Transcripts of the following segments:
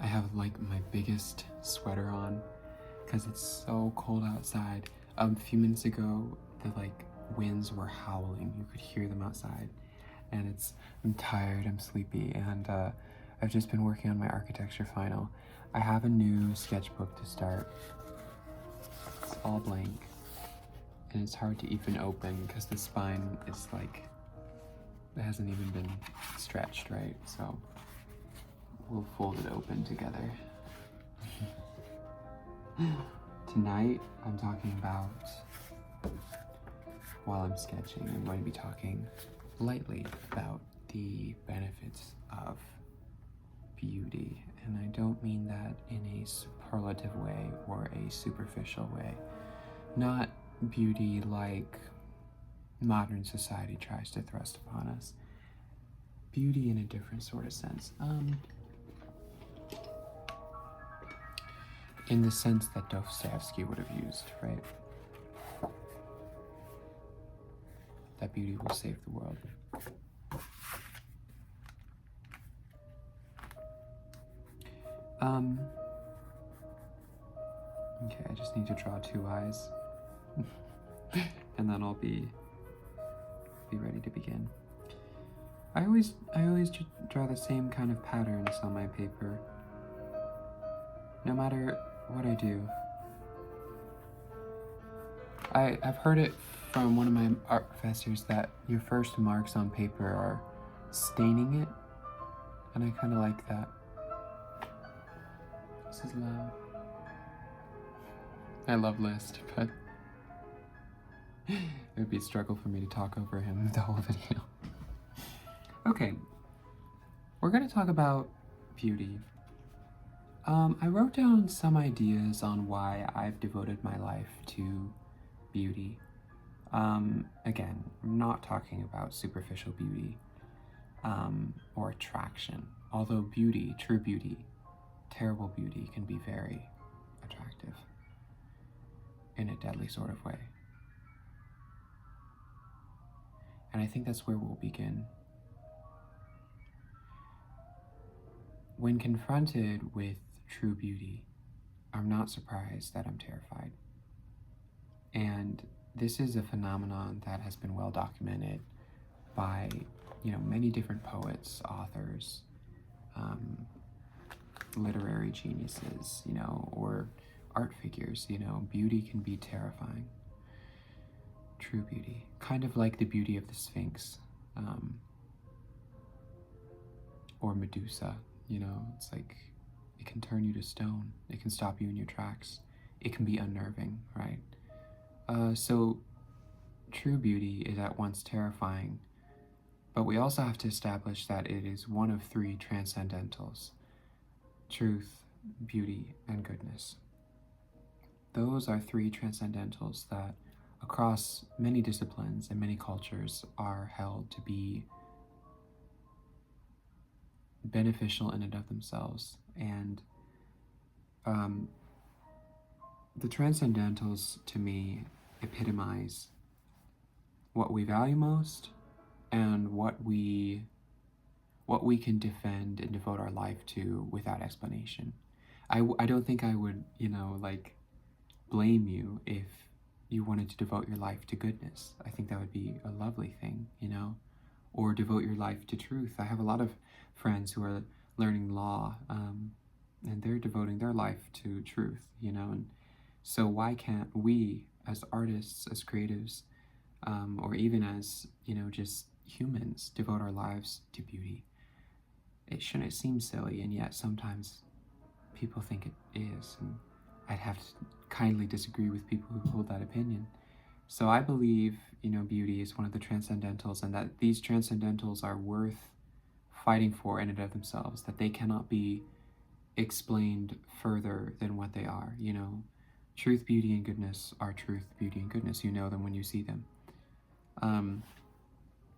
I have like my biggest sweater on because it's so cold outside. A few minutes ago, the like winds were howling. You could hear them outside. And I'm tired, I'm sleepy, and I've just been working on my architecture final. I have a new sketchbook to start. It's all blank, and it's hard to even open because the spine is like, it hasn't even been stretched, right? So we'll fold it open together. Tonight, I'm talking about, while I'm sketching, I'm going to be talking lightly about the benefits of beauty. And I don't mean that in a superlative way or a superficial way. Not beauty like modern society tries to thrust upon us. Beauty in a different sort of sense. In the sense that Dostoevsky would have used, right? That beauty will save the world. Okay, I just need to draw 2 eyes. And then I'll be ready to begin. I always draw the same kind of patterns on my paper. No matter what I do. I've heard it from one of my art professors that your first marks on paper are staining it, and I kind of like that. This is loud. I love Liszt, but it would be a struggle for me to talk over him the whole video. Okay, we're gonna talk about beauty. I wrote down some ideas on why I've devoted my life to beauty. Again, I'm not talking about superficial beauty or attraction, although beauty, true beauty, terrible beauty can be very attractive in a deadly sort of way. And I think that's where we'll begin. When confronted with true beauty, I'm not surprised that I'm terrified. And this is a phenomenon that has been well documented by, many different poets, authors, literary geniuses, or art figures. Beauty can be terrifying. True beauty, kind of like the beauty of the Sphinx, or Medusa. It's like, it can turn you to stone. It can stop you in your tracks. It can be unnerving, right? So true beauty is at once terrifying, but we also have to establish that it is one of 3 transcendentals: truth, beauty, and goodness. Those are 3 transcendentals that across many disciplines and many cultures are held to be beneficial in and of themselves. And the transcendentals, to me, epitomize what we value most and what we can defend and devote our life to without explanation. I don't think I would, blame you if you wanted to devote your life to goodness. I think that would be a lovely thing, or devote your life to truth. I have a lot of friends who are learning law, and they're devoting their life to truth, and so why can't we, as artists, as creatives, or even as, just humans, devote our lives to beauty? It shouldn't seem silly, and yet sometimes people think it is, and I'd have to kindly disagree with people who hold that opinion. So I believe, beauty is one of the transcendentals, and that these transcendentals are worth fighting for in and of themselves, that they cannot be explained further than what they are. Truth, beauty, and goodness are truth, beauty, and goodness. You know them when you see them.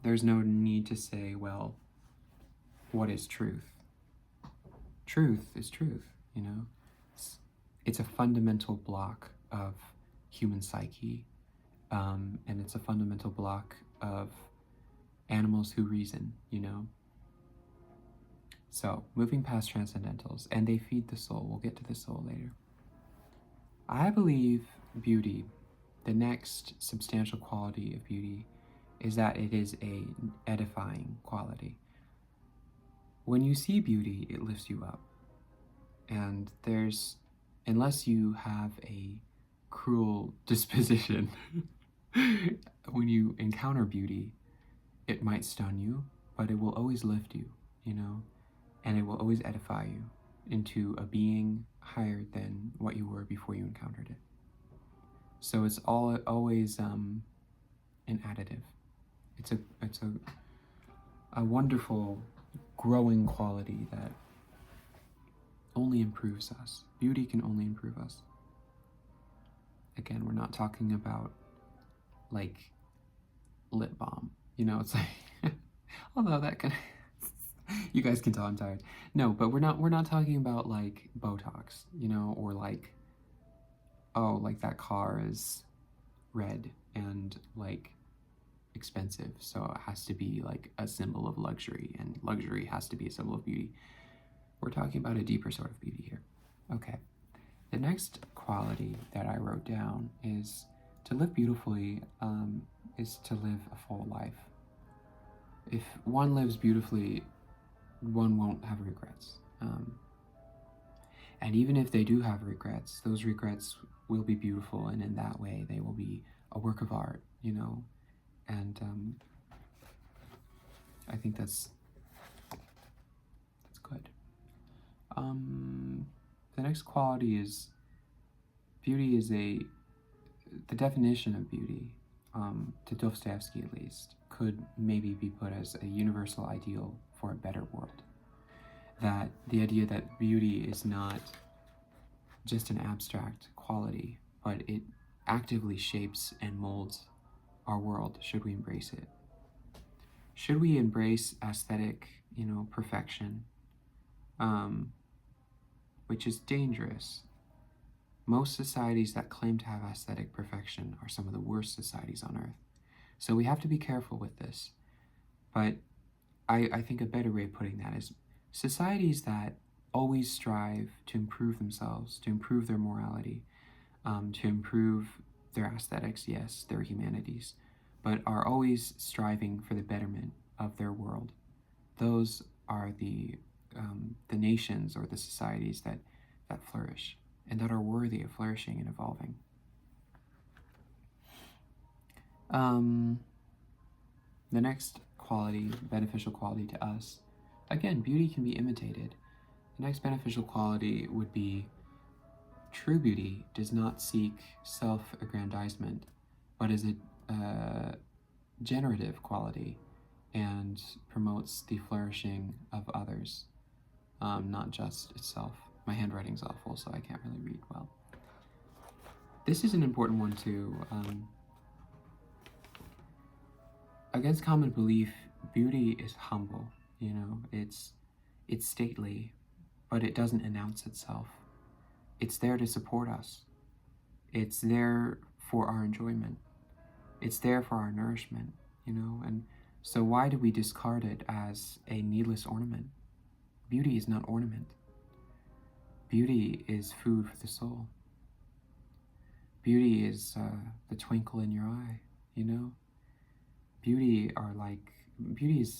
There's no need to say, well, what is truth? Truth is truth, It's a fundamental block of human psyche, and it's a fundamental block of animals who reason, So, moving past transcendentals, and they feed the soul. We'll get to the soul later. I believe beauty, the next substantial quality of beauty, is that it is a edifying quality. When you see beauty, it lifts you up. And unless you have a cruel disposition, when you encounter beauty, it might stun you, but it will always lift you, you know, and it will always edify you into a being higher than what you were before you encountered it. So it's always an additive. It's a wonderful growing quality that only improves us. Beauty can only improve us. Again, we're not talking about like lip balm. You know, it's like although that can you guys can tell I'm tired. No, but we're not talking about like Botox, you know, or like, oh, like that car is red and like expensive, so it has to be like a symbol of luxury, and luxury has to be a symbol of beauty. We're talking about a deeper sort of beauty here. Okay. The next quality that I wrote down is to live beautifully, is to live a full life. If one lives beautifully, one won't have regrets. And even if they do have regrets, those regrets will be beautiful, and in that way they will be a work of art, you know. And I think that's good. The next quality is beauty is the definition of beauty, to Dostoevsky at least, could maybe be put as a universal ideal for a better world. That the idea that beauty is not just an abstract quality, but it actively shapes and molds our world, should we embrace it. Should we embrace aesthetic, you know, perfection, which is dangerous. Most societies that claim to have aesthetic perfection are some of the worst societies on earth. So we have to be careful with this. But I think a better way of putting that is societies that always strive to improve themselves, to improve their morality, to improve their aesthetics, yes, their humanities, but are always striving for the betterment of their world. Those are the nations or the societies that flourish and that are worthy of flourishing and evolving. The next quality, beneficial quality to us, again, beauty can be imitated. The next beneficial quality would be true beauty does not seek self-aggrandizement, but is a generative quality and promotes the flourishing of others, not just itself. My handwriting's awful, so I can't really read well. This is an important one too. Against common belief, beauty is humble, you know, it's stately, but it doesn't announce itself. It's there to support us. It's there for our enjoyment. It's there for our nourishment, you know, and so why do we discard it as a needless ornament? Beauty is not ornament. Beauty is food for the soul. Beauty is the twinkle in your eye, you know? Beauty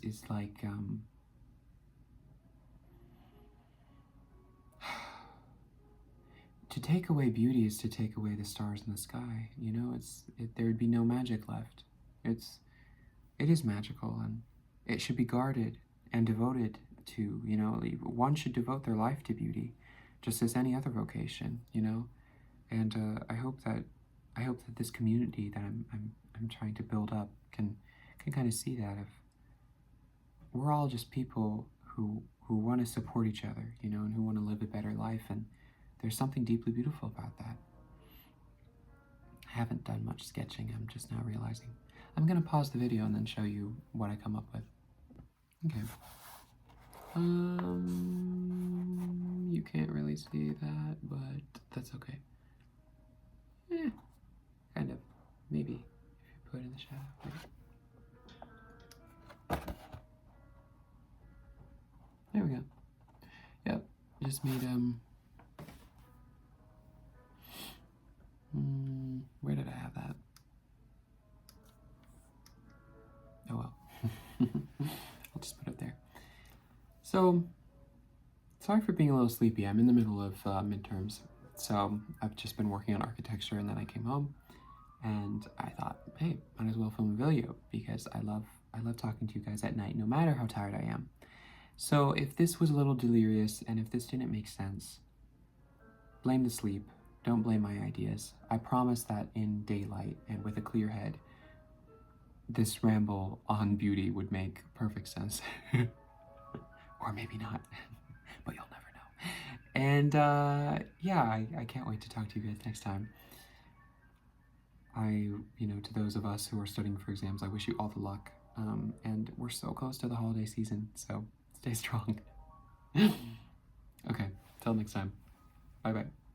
is like to take away beauty is to take away the stars in the sky, you know? There would be no magic left. It is magical, and it should be guarded and devoted to, you know, one should devote their life to beauty, just as any other vocation, you know? And I hope that this community that I'm trying to build up can kind of see that if we're all just people who want to support each other, you know, and who want to live a better life, and there's something deeply beautiful about that. I haven't done much sketching, I'm just now realizing. I'm gonna pause the video and then show you what I come up with. Okay. You can't really see that, but that's okay. Kind of. Maybe. If you put it in the shadow. Maybe. There we go. just made, where did I have that? Oh well. I'll just put it there. So, sorry for being a little sleepy. I'm in the middle of midterms. So, I've just been working on architecture, and then I came home and I thought, hey, might as well film a video because I love talking to you guys at night, no matter how tired I am. So if this was a little delirious and if this didn't make sense, blame the sleep. Don't blame my ideas. I promise that in daylight and with a clear head, this ramble on beauty would make perfect sense. Or maybe not, but you'll never know. And yeah, I can't wait to talk to you guys next time. To those of us who are studying for exams, I wish you all the luck. And we're so close to the holiday season, so stay strong. Okay, till next time. Bye-bye.